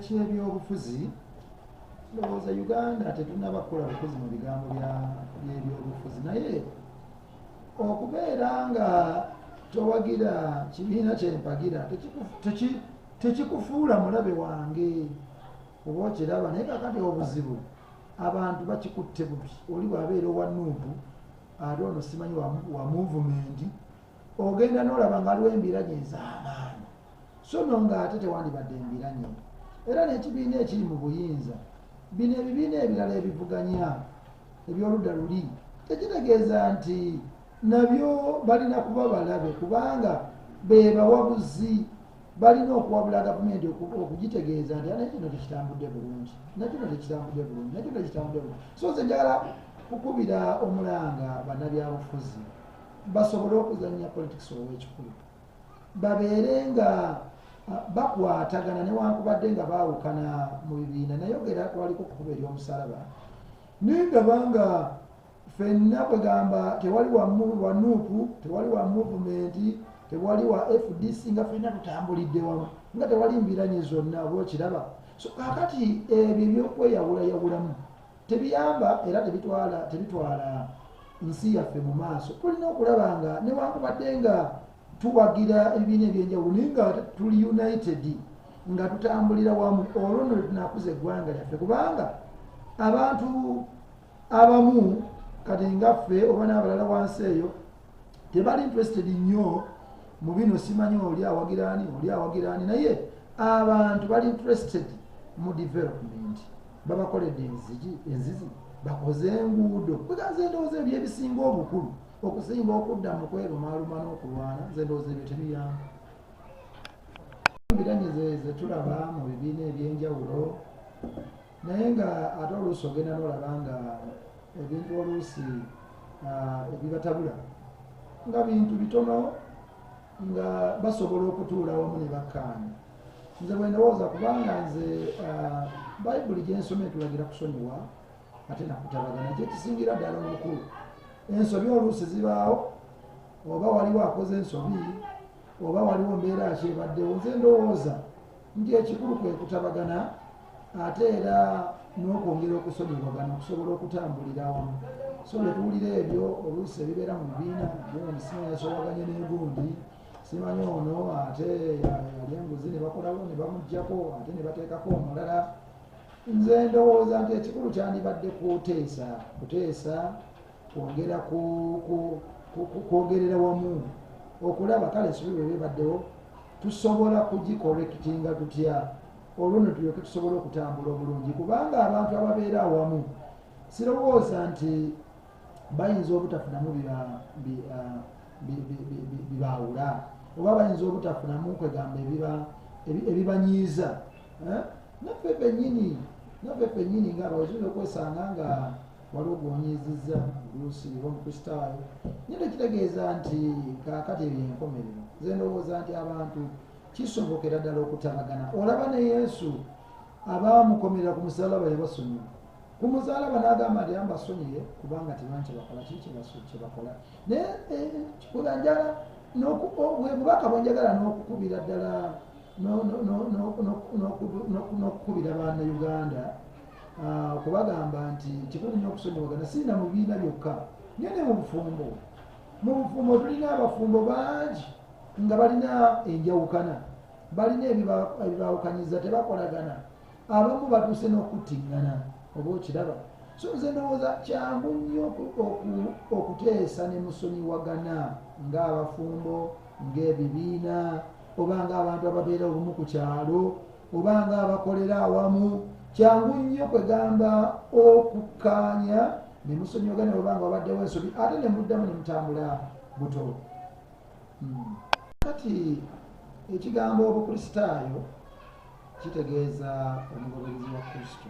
ky'ebyobufuzi ndowooza Uganda tetunaba kukola bukozi mu bigambo by'ebyobufuzi, naye okubeera nga towagira kibiina kyempagira tekikufuula mulabe wange oba okiraba. Naye kakati obuzibu abantu bakikutte bubi. Oli bw'abeera owa Nuupu ate ono simanyi wa muvumenti, ogenda n'olaba nga aliwo embiranye ez'amaanyi, so no ng'ate tewandibadde embiranye. Era n'ekibiina ekiri mu buyinza, bino ebibiina ebirala ebivuganya ebyoludda luli, tekitegeeza nti nabyo balina kuba balabe, kubanga be bawabuzi balina okuwabula gavumenti okugitegeeza nti ane kino tekitambudde bulungi, nakino tekitambudde bulungi, nakino tekitambudde bulungi. So nze njagala kukubira omulanga bannabyabufuzi basobole okuzannya politics ow'ekikulu, babeere nga bakwatagana newankubadde nga baawukana mu bibiina. Nayogera twaliko kukuba ery'omusalaba ningabanga ffenna kwegamba tewali wa Nuupu, tewali wa muvumenti, tewali wa FDC, nga ffenna tutambulidde wamu, nga tewali mbiranye zonna oba okiraba. So kakati ebyo ebyokweyawulayawulamu tebiyamba era tebitwala nsi yaffe mu maaso. Tulina okulaba nga newankubadde nga tuwagira ebibiina ebyenjawulo naye nga tuli united, nga tutambulira wamu, olwo nno tunakuza eggwanga lyaffe, kubanga abantu abamu kati ngaffe oba n'abalala wansi eyo tebali interested nnyo mu bino. Simanyi oli awagiraani, naye abantu bali interested mu development. Babakoledde enzizi, bakoze enguudo, kugaze endowooza ebyo ebisinga obukulu okusinga okudda mu kwerumaaluma n'okulwana. Nze ndowooza ebyo tebiyamba. Embiranye ze tulaba mu bibiina ebyenjawulo, naye nga ate oluusi ogenda n'olaba nga ebintu oluusi ebibatabula nga bintu bitono, nga basobola okutuula wamu ne bakkaanya. Nze bwe ndowooza, kubanga nze bayibuli gyensoma etulagira kusonyiwa ate nakutabagana, kyekisingira ddala obukulu. Ensobi oluusi zibaawo, oba waliwo akoze ensobi, oba waliwo mbeera akyebaddewo. Nze ndowooza nti ekikulu kwe kutabagana, ate era n'okwongera okusonyiwagana okusobola okutambulira wamu. So bwe tuwulira ebyo oluusi ebibeera mu bibiina, gundi simanyi yasobaganye n'egundi, simanyi ono ate yali enguzi ne bakolawo ne bamuggyako ate ne bateekako omulala. Nze ndowooza nti ekikulu kyandibadde kuteesa kwongera kwogerera wamu, okulaba kale ensobi bwe bibaddewo tusobola kugikorekitinga tutya, olwo nno tulyoke tusobole okutambula obulungi. Kubanga abantu ababeera awamu sirowooza nti bayinza obutafunamu bibaawula, oba bayinza obutafunamu kwegamba ebibanyiiza. Naffe ffennyini ng'abawezuza okwesanga nga waliwo gwonyiizizza oluusi omukristaayo. Naye tekitegeeza nti kaakati ebyenkomerero. Nze ndowooza nti abantu kisobokera ddala okutabagana. Olaba ne Yesu abaamukomerera ku musalaba yabasonyiwa. Ku musalaba n'agamba nti ambasonyiye kubanga tebanti bakola kiki kye bakola. Naye kulanjala bubaka bwenjagala n'okukubira ddala n'okukubira bannayuganda okubagamba nti kikulu nnyo okusonyiwagana, si na mu bibiina byokka, naye ne mu bufumbo. Mu bufumbo tulina abafumbo bangi nga balina enjawukana, balina ebibaawukanyiza, tebakolagana, abamu batuuse n'okuttiŋŋana oba okiraba. So nze ndowooza kyangu nnyo okuteesa ne musonyiwagana ng'abafumbo, ng'ebibiina, oba ng'abantu ababeera obumu ku kyalo, oba ng'abakolera awamu. Kyangu nnyo kwegamba okukkaanya ne musonyiwagana obanga wabaddewo ensobi, ate ne muddamu ne mutambula buto. Kati ekigambo obukristaayo kitegeeza omugoberezi wa Kristo.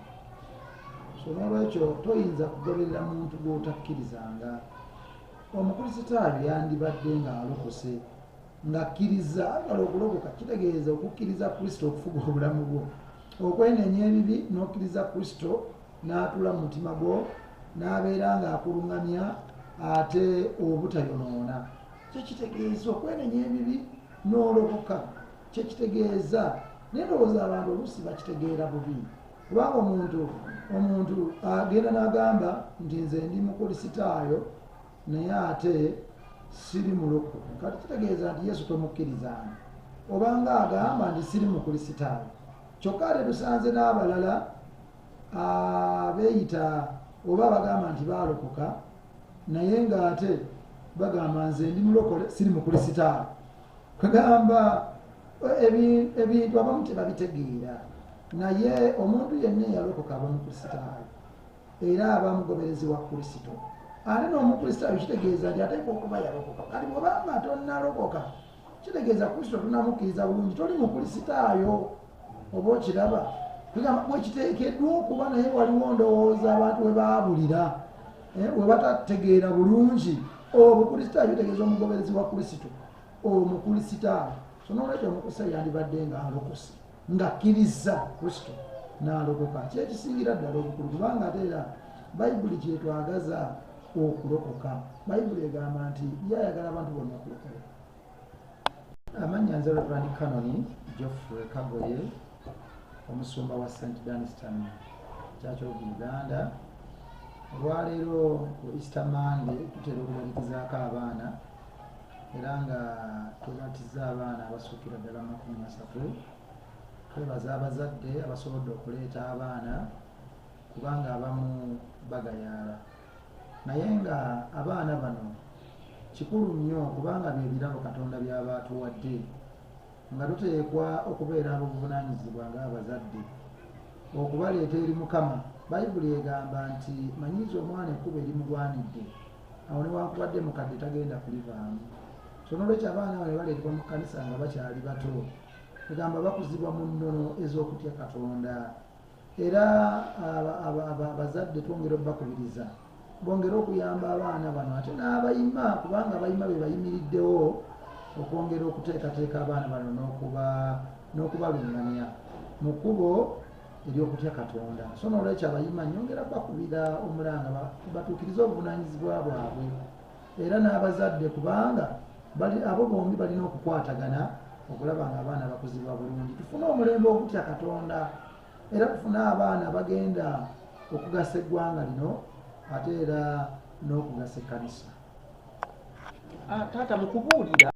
So n'olwekyo toyinza kugoberera muntu gw'otakkirizanga. Omukristaayo yandibadde ng'alokose, ng'akkiriza. Agala okulokoka kitegeeza okukkiriza Kristo okufuga obulamu bwo, okwenenya ebibi n'okkiriza Kristo n'atula mu mutima gwo, n'abeera ng'akuluŋŋamya ate obutayonoona. Kyekitegeeza okwenenya ebibi n'olokoka, kyekitegeeza naye ndowooza abantu oluusi bakitegeera bubi kubanga omuntu agenda n'agamba nti nze ndi mukulisitaayo naye ate siri muloko kati kitegeeza nti Yesu tomukkirizaani obanga agamba nti siri mukulisitaayo kyokka ate tusanze n'abalala beeyita oba bagamba nti baalokoka naye ng'ate bagamba nze ndi mulokole siri mukulisitaayo kugamba ebintu abamu tebabitegeera naye omuntu yenna eyalokoka aba mukulisitaayo era aba mugoberezi wa Kristo ate n'omukulisitaayo kitegeeza nti ateekwa okuba yalokoka kati bw'obanga tonnalokoka kitegeeza Kristo tunamukkiriza bulungi toli mukulisitaayo oba okiraba bwekiteekeddwa okuba naye waliwo ndowooza abantu we baabulira we batategeera bulungi obukulisitaayo kitegeeza omugoberezi wa Kristo omukulisitaayo so n'olwekyo omukulisitaayo yandibadde nga alokose ng'akkiriza Kristo n'alokoka kyekisingira ddala obukulu kubanga ate era bayibuli kyetwagaza okulokoka bayibuli egamba nti yayagala abantu bonna okulokola. Amannya nze Reverend Canon Geoffrey Kagoye omusumba wa St. Dunstan Church of Uganda. Olwaleero ku Easter Monday tutera okubalikizaako abaana era nga tubatiza abaana abasuukira ddala 30. Twebaza abazadde abasobodde okuleeta abaana kubanga abamu bagayaala naye nga abaana bano kikulu nnyo kubanga bye birabo Katonda by'aba atuwadde nga tuteekwa okubeera abobuvunaanyizibwa ng'abazadde okubaleeta eri Mukama. Bayibuli egamba nti manyiiza omwana ekkubo erimugwanidde awo newankubadde mukadde tagenda kulivaamu. So n'olwekyo abaana bano baleetebwa mu kkanisa nga bakyali bato egamba bakuzibwa mu nnono ez'okutya Katonda era abazadde twongera obbakubiriza bongera okuyamba abaana bano ate n'abayima kubanga abayima be bayimiriddewo okwongera okuteekateeka abaana bano n'okubalungamya mu kkubo ery'okutya Katonda. So n'olwekyo abayima nyongera bakubira omulanga batuukirize obuvunaanyizibwa bwabwe era n'abazadde kubanga abo bombi balina okukwatagana okulaba nga abaana bakuzibwa bulungi. Tufune omulembe okutya Katonda era tufune abaana bagenda okugasa eggwanga lino ate era n'okugasa ekkanisa. Taata mukubuulira